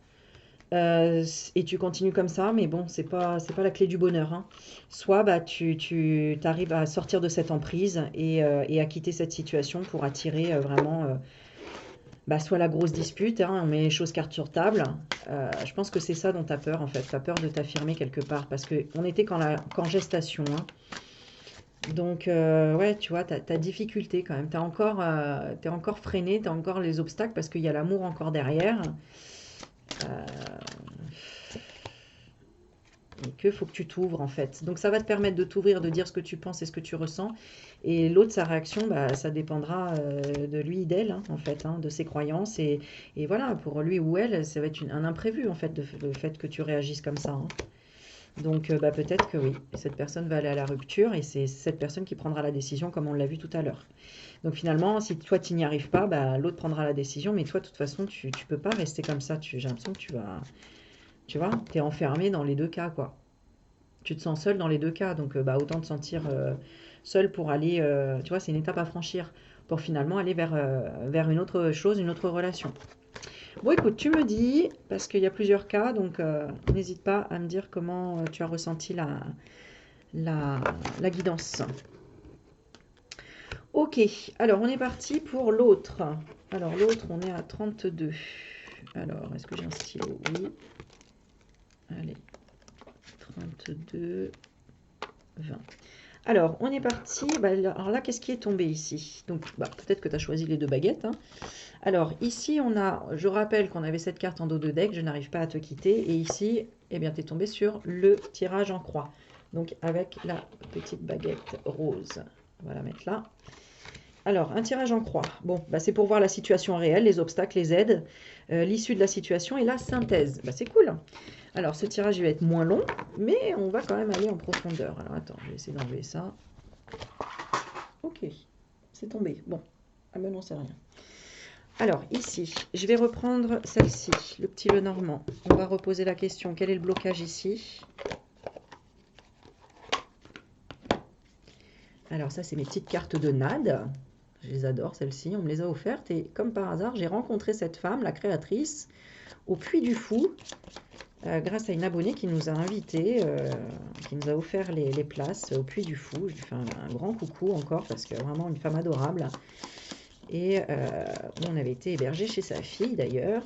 et tu continues comme ça, mais bon, c'est pas la clé du bonheur, hein. Soit bah, tu arrives à sortir de cette emprise et à quitter cette situation pour attirer vraiment bah, soit la grosse dispute, hein, on met les choses carte sur table. Je pense que c'est ça dont tu as peur en fait. Tu as peur de t'affirmer quelque part parce qu'on était qu'en gestation. Hein. Donc, ouais, tu vois, ta difficulté quand même. T'es encore freiné, tu as encore les obstacles parce qu'il y a l'amour encore derrière. Euh, et que faut que tu t'ouvres en fait. Donc ça va te permettre de t'ouvrir, de dire ce que tu penses et ce que tu ressens. Et l'autre, sa réaction, bah, ça dépendra de lui, d'elle hein, en fait, hein, de ses croyances. Et voilà, pour lui ou elle, ça va être un imprévu en fait, le fait que tu réagisses comme ça. Hein. Donc bah, peut-être que oui, cette personne va aller à la rupture et c'est cette personne qui prendra la décision comme on l'a vu tout à l'heure. Donc finalement, si toi tu n'y arrives pas, bah, l'autre prendra la décision, mais toi de toute façon, tu ne peux pas rester comme ça. J'ai l'impression que tu vois, tu es enfermé dans les deux cas, quoi. Tu te sens seul dans les deux cas, donc bah, autant te sentir seul pour aller, tu vois, c'est une étape à franchir pour finalement aller vers une autre chose, une autre relation. Bon, écoute, tu me dis, parce qu'il y a plusieurs cas, donc n'hésite pas à me dire comment tu as ressenti la, la guidance. Ok, alors on est parti pour l'autre. Alors l'autre, on est à 32. Alors, est-ce que j'ai un stylo? Oui. Allez, 32, 20. Alors, on est parti. Bah, alors là, qu'est-ce qui est tombé ici? Donc, bah, peut-être que tu as choisi les deux baguettes. Hein. Alors, ici, on a, je rappelle qu'on avait cette carte en dos de deck, je n'arrive pas à te quitter. Et ici, eh bien, tu es tombé sur le tirage en croix. Donc, avec la petite baguette rose. On va la mettre là. Alors, un tirage en croix. Bon, bah, c'est pour voir la situation réelle, les obstacles, les aides, l'issue de la situation et la synthèse. Bah, c'est cool. Alors, ce tirage il va être moins long, mais on va quand même aller en profondeur. Alors, attends, je vais essayer d'enlever ça. Ok, c'est tombé. Bon, ah ben non, c'est rien. Alors, ici, je vais reprendre celle-ci, le petit Lenormand. On va reposer la question, quel est le blocage ici? Alors, ça, c'est mes petites cartes de NAD. Je les adore, celles-ci. On me les a offertes. Et comme par hasard, j'ai rencontré cette femme, la créatrice, au Puy du Fou, grâce à une abonnée qui nous a invités, qui nous a offert les places au Puy du Fou. Je lui fais un grand coucou encore, parce que vraiment une femme adorable. Et on avait été hébergé chez sa fille, d'ailleurs.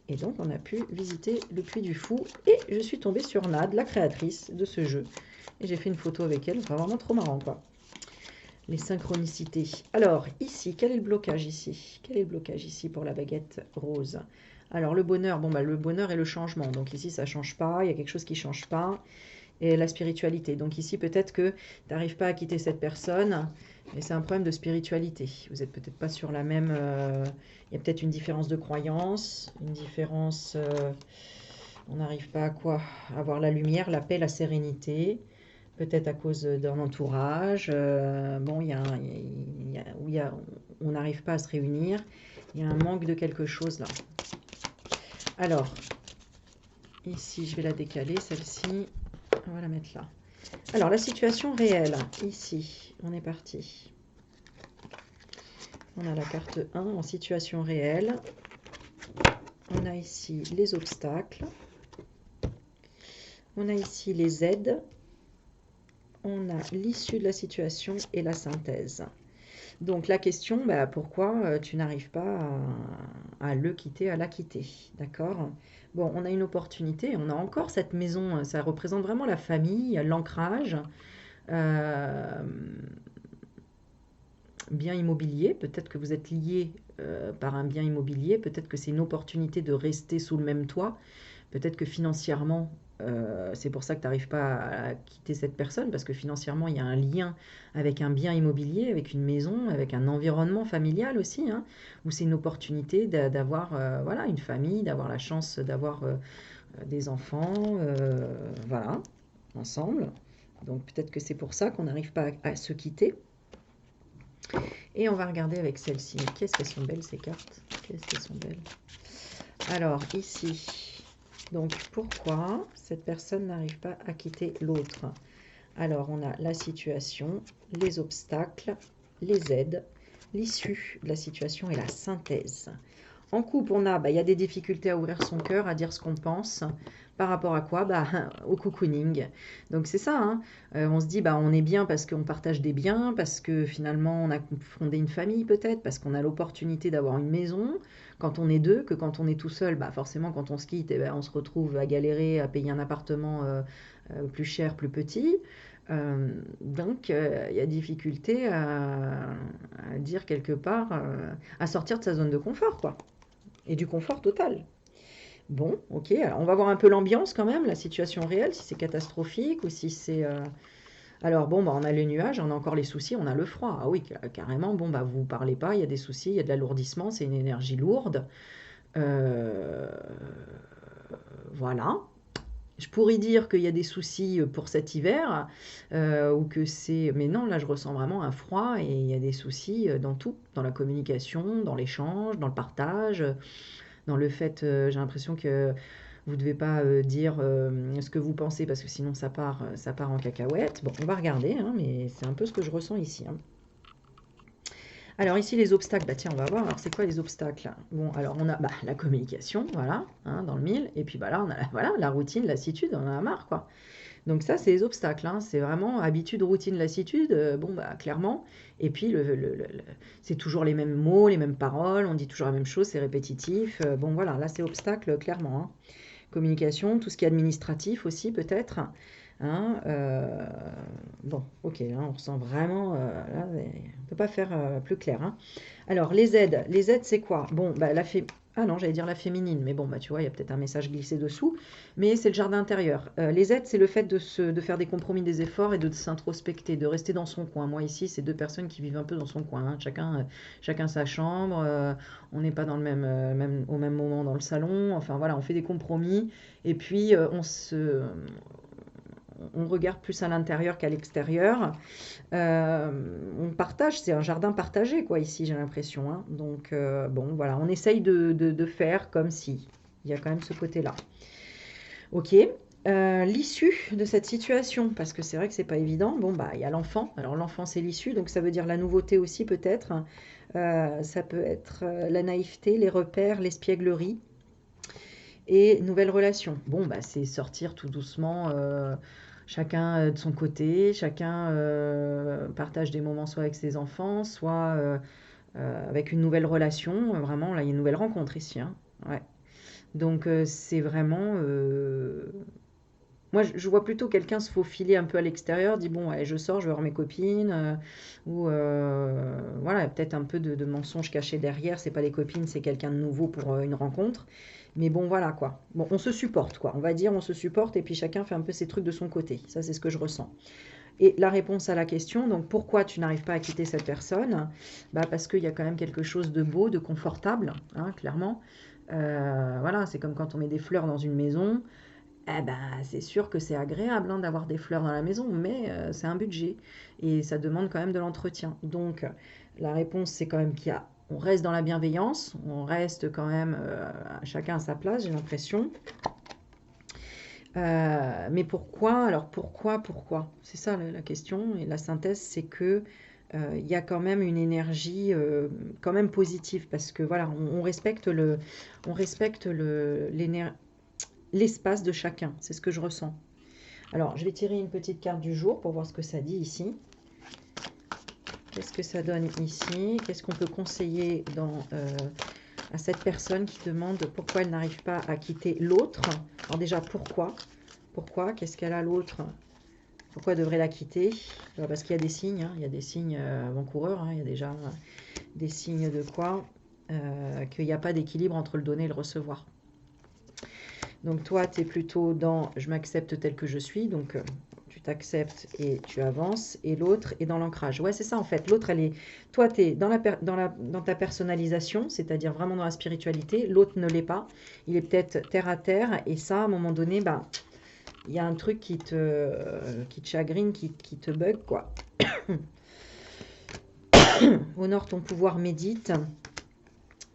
Et donc, on a pu visiter le Puy du Fou. Et je suis tombée sur Nad, la créatrice de ce jeu. Et j'ai fait une photo avec elle. Enfin, vraiment trop marrant, quoi. Les synchronicités. Alors, ici, quel est le blocage ici? Quel est le blocage ici pour la baguette rose? Alors, le bonheur, bon, bah, le bonheur et le changement. Donc ici, ça ne change pas. Il y a quelque chose qui ne change pas. Et la spiritualité. Donc ici, peut-être que tu n'arrives pas à quitter cette personne. Et c'est un problème de spiritualité. Vous n'êtes peut-être pas sur la même... il y a peut-être une différence de croyance. Une différence... on n'arrive pas à quoi? À avoir la lumière, la paix, la sérénité. Peut-être à cause d'un entourage. Bon, on n'arrive pas à se réunir. Il y a un manque de quelque chose là. Alors, ici, je vais la décaler, celle-ci. On va la mettre là. Alors, la situation réelle. Ici, on est parti. On a la carte 1 en situation réelle. On a ici les obstacles. On a ici les aides. On a l'issue de la situation et la synthèse. Donc la question, bah, pourquoi tu n'arrives pas à le quitter, à la quitter, d'accord? Bon, on a une opportunité, on a encore cette maison, ça représente vraiment la famille, l'ancrage, euh, bien immobilier, peut-être que vous êtes lié par un bien immobilier, peut-être que c'est une opportunité de rester sous le même toit, peut-être que financièrement, c'est pour ça que tu n'arrives pas à quitter cette personne, parce que financièrement, il y a un lien avec un bien immobilier, avec une maison, avec un environnement familial aussi, hein, où c'est une opportunité d'avoir voilà, une famille, d'avoir la chance d'avoir des enfants, voilà, ensemble. Donc peut-être que c'est pour ça qu'on n'arrive pas à se quitter. Et on va regarder avec celle-ci. Qu'est-ce qu'elles sont belles ces cartes? Qu'est-ce qu'elles sont belles? Alors ici, donc pourquoi cette personne n'arrive pas à quitter l'autre? Alors on a la situation, les obstacles, les aides, l'issue de la situation et la synthèse. En couple, on a, il y a des difficultés à ouvrir son cœur, à dire ce qu'on pense. Par rapport à quoi? Au cocooning. Donc c'est ça, hein. On se dit, on est bien parce qu'on partage des biens, parce que finalement on a fondé une famille peut-être, parce qu'on a l'opportunité d'avoir une maison. Quand on est deux, que quand on est tout seul, forcément quand on se quitte, on se retrouve à galérer, à payer un appartement plus cher, plus petit. Donc il y a difficulté à dire quelque part, à sortir de sa zone de confort, quoi. Et du confort total. Bon, ok, alors on va voir un peu l'ambiance quand même, la situation réelle, si c'est catastrophique ou si c'est... Alors bon, on a les nuages, on a encore les soucis, on a le froid. Ah oui, carrément, vous parlez pas, il y a des soucis, il y a de l'alourdissement, c'est une énergie lourde. Euh, Voilà. Je pourrais dire qu'il y a des soucis pour cet hiver, ou que c'est... Mais non, là je ressens vraiment un froid et il y a des soucis dans tout, dans la communication, dans l'échange, dans le partage, dans le fait, j'ai l'impression que vous ne devez pas dire ce que vous pensez parce que sinon ça part en cacahuète. Bon, on va regarder, hein, mais c'est un peu ce que je ressens ici, hein. Alors ici les obstacles, tiens on va voir, alors c'est quoi les obstacles? Bon alors on a la communication, voilà, hein, dans le mille, et puis là on a voilà, la routine, lassitude, on en a marre quoi. Donc ça c'est les obstacles, hein, c'est vraiment habitude, routine, lassitude, clairement, et puis c'est toujours les mêmes mots, les mêmes paroles, on dit toujours la même chose, c'est répétitif, bon voilà, là c'est obstacle clairement, hein. Communication, tout ce qui est administratif aussi peut-être, hein, bon, ok, hein, on ressent vraiment, là, on ne peut pas faire plus clair, hein. Alors, les aides c'est quoi? Bon, ah non, j'allais dire la féminine, mais bon, tu vois, il y a peut-être un message glissé dessous, mais c'est le jardin intérieur. Les aides, c'est le fait de faire des compromis, des efforts et de s'introspecter, de rester dans son coin. Moi, ici, c'est deux personnes qui vivent un peu dans son coin, hein. Chacun sa chambre, on n'est pas dans le au même moment dans le salon, enfin voilà, on fait des compromis, et puis on regarde plus à l'intérieur qu'à l'extérieur. On partage, c'est un jardin partagé, quoi, ici, j'ai l'impression, hein. Donc, bon, voilà, on essaye de faire comme si. Il y a quand même ce côté-là. Ok. L'issue de cette situation, parce que c'est vrai que c'est pas évident. Bon, il y a l'enfant. Alors, l'enfant, c'est l'issue, donc ça veut dire la nouveauté aussi, peut-être. Ça peut être la naïveté, les repères, l'espièglerie et nouvelles relations. Bon, c'est sortir tout doucement, chacun de son côté, chacun partage des moments soit avec ses enfants, soit avec une nouvelle relation. Vraiment, là, il y a une nouvelle rencontre ici, hein. Ouais. Donc, c'est vraiment... Moi, je vois plutôt quelqu'un se faufiler un peu à l'extérieur, dit bon, allez, je sors, je vais voir mes copines, ou voilà, il y a peut-être un peu de mensonge caché derrière, c'est pas les copines, c'est quelqu'un de nouveau pour une rencontre. Mais bon, voilà quoi. Bon, on se supporte quoi, on va dire, on se supporte et puis chacun fait un peu ses trucs de son côté. Ça, c'est ce que je ressens. Et la réponse à la question, donc pourquoi tu n'arrives pas à quitter cette personne? Parce qu'il y a quand même quelque chose de beau, de confortable, hein, clairement. Voilà, c'est comme quand on met des fleurs dans une maison. C'est sûr que c'est agréable hein, d'avoir des fleurs dans la maison, mais c'est un budget et ça demande quand même de l'entretien. Donc la réponse c'est quand même on reste dans la bienveillance, on reste quand même chacun à sa place, j'ai l'impression. Mais pourquoi? Alors pourquoi? C'est ça la question et la synthèse, c'est que il y a quand même une énergie quand même positive parce que voilà, on respecte l'espace de chacun, c'est ce que je ressens. Alors, je vais tirer une petite carte du jour pour voir ce que ça dit ici. Qu'est-ce que ça donne ici? Qu'est-ce qu'on peut conseiller à cette personne qui demande pourquoi elle n'arrive pas à quitter l'autre? Alors déjà, pourquoi? Pourquoi? Qu'est-ce qu'elle a l'autre? Pourquoi elle devrait la quitter? Parce qu'il y a des signes, hein, il y a des signes avant-coureurs, hein, il y a déjà des signes de quoi? Qu'il n'y a pas d'équilibre entre le donner et le recevoir. Donc toi, tu es plutôt dans « je m'accepte tel que je suis », donc tu t'acceptes et tu avances, et l'autre est dans l'ancrage. Ouais, c'est ça en fait, l'autre, elle est... Toi, tu es dans ta personnalisation, c'est-à-dire vraiment dans la spiritualité, l'autre ne l'est pas, il est peut-être terre à terre, et ça, à un moment donné, bah, il y a un truc qui te chagrine, qui te bug, quoi. Honore ton pouvoir, médite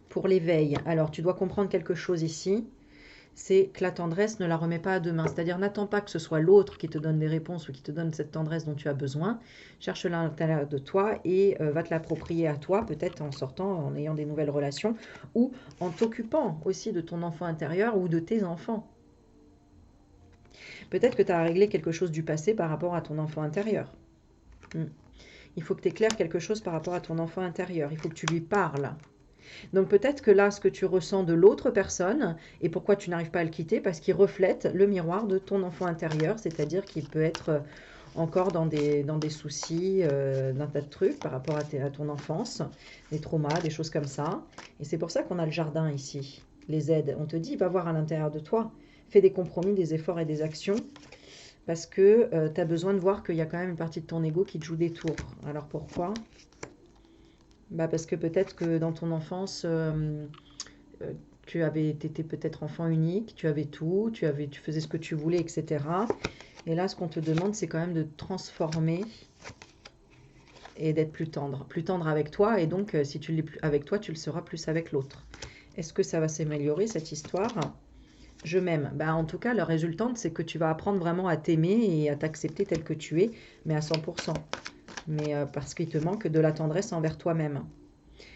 pour l'éveil. Alors, tu dois comprendre quelque chose ici, c'est que la tendresse ne la remet pas à demain. C'est-à-dire, n'attends pas que ce soit l'autre qui te donne des réponses ou qui te donne cette tendresse dont tu as besoin. Cherche-la à l'intérieur de toi et va te l'approprier à toi, peut-être en sortant, en ayant des nouvelles relations ou en t'occupant aussi de ton enfant intérieur ou de tes enfants. Peut-être que tu as réglé quelque chose du passé par rapport à ton enfant intérieur. Il faut que tu éclaires quelque chose par rapport à ton enfant intérieur. Il faut que tu lui parles. Donc peut-être que là, ce que tu ressens de l'autre personne, et pourquoi tu n'arrives pas à le quitter, parce qu'il reflète le miroir de ton enfant intérieur, c'est-à-dire qu'il peut être encore dans des soucis, d'un tas de trucs par rapport à ton enfance, des traumas, des choses comme ça. Et c'est pour ça qu'on a le jardin ici, les aides. On te dit, va voir à l'intérieur de toi, fais des compromis, des efforts et des actions, parce que tu as besoin de voir qu'il y a quand même une partie de ton ego qui te joue des tours. Alors pourquoi ? Bah parce que peut-être que dans ton enfance, tu étais peut-être enfant unique, tu avais tout, tu faisais ce que tu voulais, etc. Et là, ce qu'on te demande, c'est quand même de transformer et d'être plus tendre avec toi. Et donc, si tu l'es plus avec toi, tu le seras plus avec l'autre. Est-ce que ça va s'améliorer, cette histoire ? Je m'aime. Bah, en tout cas, la résultante, c'est que tu vas apprendre vraiment à t'aimer et à t'accepter tel que tu es, mais à 100%. Mais parce qu'il te manque de la tendresse envers toi-même.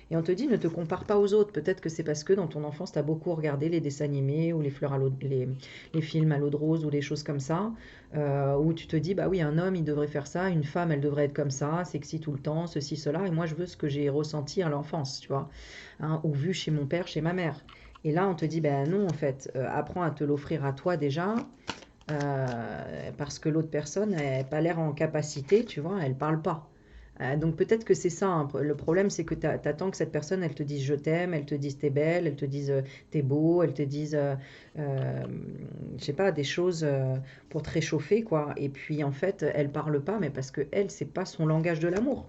Et on te dit, ne te compare pas aux autres. Peut-être que c'est parce que dans ton enfance, tu as beaucoup regardé les dessins animés ou les films à l'eau de rose ou les choses comme ça, où tu te dis, bah oui, un homme, il devrait faire ça, une femme, elle devrait être comme ça, sexy tout le temps, ceci, cela. Et moi, je veux ce que j'ai ressenti à l'enfance, tu vois, hein, ou vu chez mon père, chez ma mère. Et là, on te dit, ben non, en fait, apprends à te l'offrir à toi déjà, parce que l'autre personne, elle n'a pas l'air en capacité, tu vois, elle parle pas. Donc peut-être que c'est ça, hein. Le problème, c'est que tu attends que cette personne, elle te dise je t'aime, elle te dise t'es belle, elle te dise t'es beau, elle te dise, je sais pas, des choses pour te réchauffer, quoi. Et puis en fait, elle parle pas, mais parce que elle, c'est pas son langage de l'amour.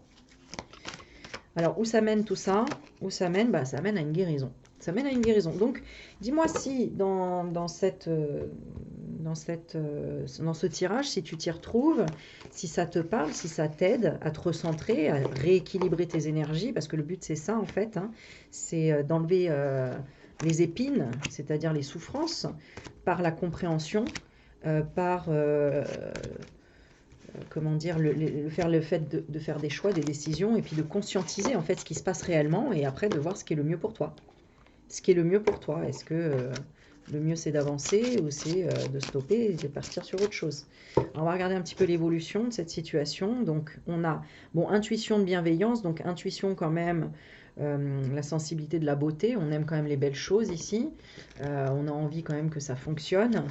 Alors où ça mène tout ça? Où ça mène? Bah ça mène à une guérison. Ça mène à une guérison. Donc dis-moi si dans ce tirage, si tu t'y retrouves, si ça te parle, si ça t'aide à te recentrer, à rééquilibrer tes énergies, parce que le but c'est ça en fait, hein, c'est d'enlever les épines, c'est-à-dire les souffrances, par la compréhension, par comment dire, le fait de faire des choix, des décisions, et puis de conscientiser en fait ce qui se passe réellement, et après de voir ce qui est le mieux pour toi. Ce qui est le mieux pour toi. Est-ce que le mieux c'est d'avancer ou c'est de stopper et de partir sur autre chose? Alors, on va regarder un petit peu l'évolution de cette situation. Donc on a, bon, intuition de bienveillance, donc intuition quand même, la sensibilité de la beauté, on aime quand même les belles choses ici, on a envie quand même que ça fonctionne.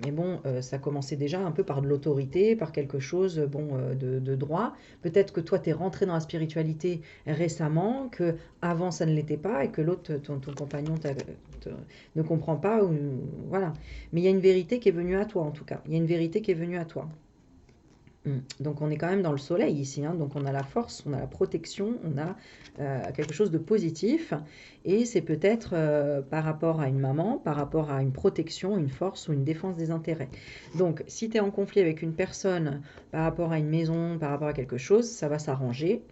Mais bon, ça commençait déjà un peu par de l'autorité, par quelque chose de droit. Peut-être que toi, tu es rentré dans la spiritualité récemment, que avant ça ne l'était pas, et que l'autre, ton compagnon, ne comprend pas. Voilà. Mais il y a une vérité qui est venue à toi, en tout cas. Il y a une vérité qui est venue à toi. Donc on est quand même dans le soleil ici, hein. Donc on a la force, on a la protection, on a quelque chose de positif, et c'est peut-être par rapport à une maman, par rapport à une protection, une force ou une défense des intérêts. Donc si tu es en conflit avec une personne par rapport à une maison, par rapport à quelque chose, ça va s'arranger.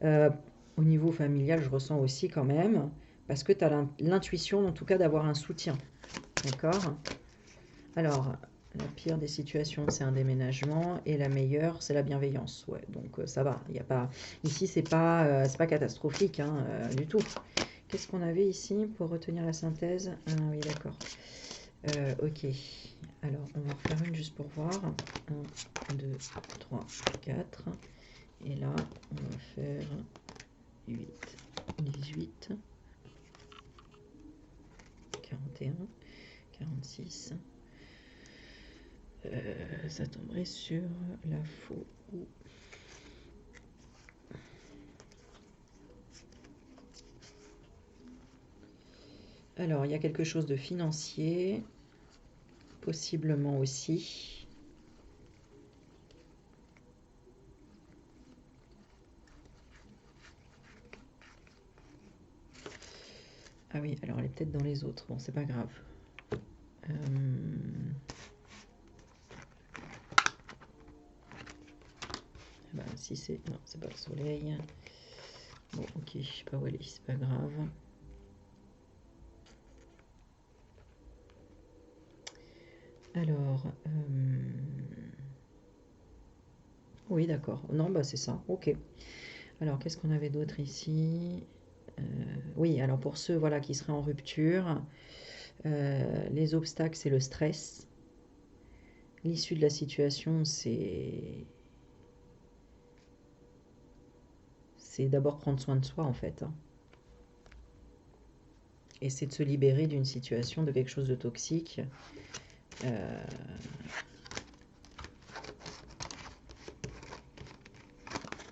Au niveau familial, je ressens aussi quand même, parce que tu as l'intuition en tout cas d'avoir un soutien. D'accord ? Alors, la pire des situations, c'est un déménagement, et la meilleure, c'est la bienveillance. Ouais, donc ça va. Il y a pas ici, c'est pas catastrophique, hein, du tout. Qu'est-ce qu'on avait ici pour retenir la synthèse? Ah oui, d'accord. Ok. Alors, on va en refaire une juste pour voir. 1, 2, 3, 4. Et là, on va faire 8, 18, 41, 46. Ça tomberait sur la faux. Alors, il y a quelque chose de financier, possiblement aussi. Ah oui, alors elle est peut-être dans les autres. Bon, c'est pas grave. Ben, si c'est... Non, c'est pas le soleil. Bon, ok, je sais pas où elle est, c'est pas grave. Alors... Oui, d'accord. Non, bah c'est ça. Ok. Alors, qu'est-ce qu'on avait d'autre ici? Oui, alors pour ceux voilà, qui seraient en rupture, les obstacles, c'est le stress. L'issue de la situation, c'est d'abord prendre soin de soi, en fait. Hein. Et c'est de se libérer d'une situation, de quelque chose de toxique.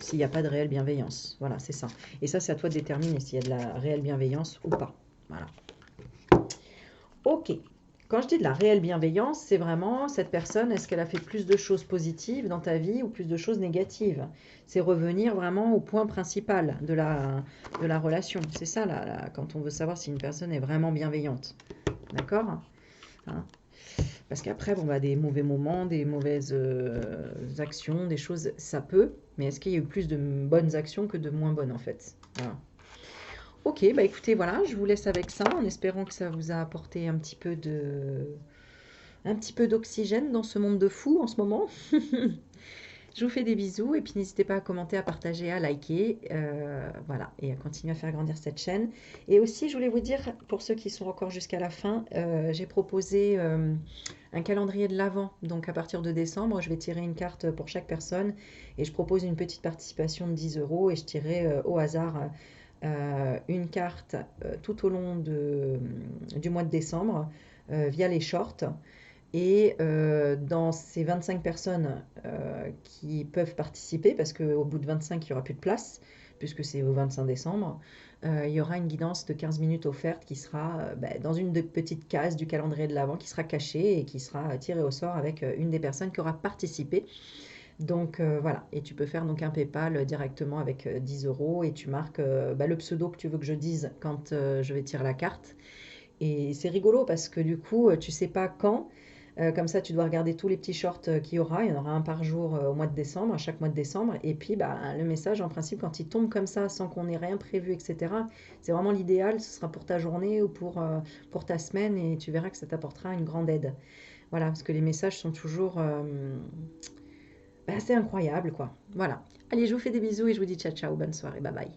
S'il n'y a pas de réelle bienveillance. Voilà, c'est ça. Et ça, c'est à toi de déterminer s'il y a de la réelle bienveillance ou pas. Voilà. Ok. Quand je dis de la réelle bienveillance, c'est vraiment cette personne, est-ce qu'elle a fait plus de choses positives dans ta vie ou plus de choses négatives? C'est revenir vraiment au point principal de la relation. C'est ça, là, quand on veut savoir si une personne est vraiment bienveillante. D'accord? Hein? Parce qu'après, bon, bah, des mauvais moments, des mauvaises actions, des choses, ça peut. Mais est-ce qu'il y a eu plus de bonnes actions que de moins bonnes, en fait? Voilà. Ok, bah écoutez, voilà, je vous laisse avec ça, en espérant que ça vous a apporté un petit peu d'oxygène dans ce monde de fous en ce moment. Je vous fais des bisous et puis n'hésitez pas à commenter, à partager, à liker, voilà, et à continuer à faire grandir cette chaîne. Et aussi, je voulais vous dire, pour ceux qui sont encore jusqu'à la fin, j'ai proposé un calendrier de l'Avent. Donc à partir de décembre, je vais tirer une carte pour chaque personne et je propose une petite participation de 10 € et je tirerai au hasard une carte tout au long du mois de décembre via les shorts. Et dans ces 25 personnes qui peuvent participer, parce qu'au bout de 25, il n'y aura plus de place, puisque c'est au 25 décembre, il y aura une guidance de 15 minutes offerte qui sera dans une des petites cases du calendrier de l'Avent, qui sera cachée et qui sera tirée au sort avec une des personnes qui aura participé. Donc voilà, et tu peux faire donc un PayPal directement avec 10 € et tu marques le pseudo que tu veux que je dise quand je vais tirer la carte. Et c'est rigolo parce que du coup, tu sais pas quand. Comme ça, tu dois regarder tous les petits shorts qu'il y aura. Il y en aura un par jour au mois de décembre, à chaque mois de décembre. Et puis, le message, en principe, quand il tombe comme ça, sans qu'on ait rien prévu, etc., c'est vraiment l'idéal. Ce sera pour ta journée ou pour ta semaine. Et tu verras que ça t'apportera une grande aide. Voilà, parce que les messages sont toujours assez incroyables, quoi. Voilà. Allez, je vous fais des bisous et je vous dis ciao, ciao, bonne soirée, bye bye.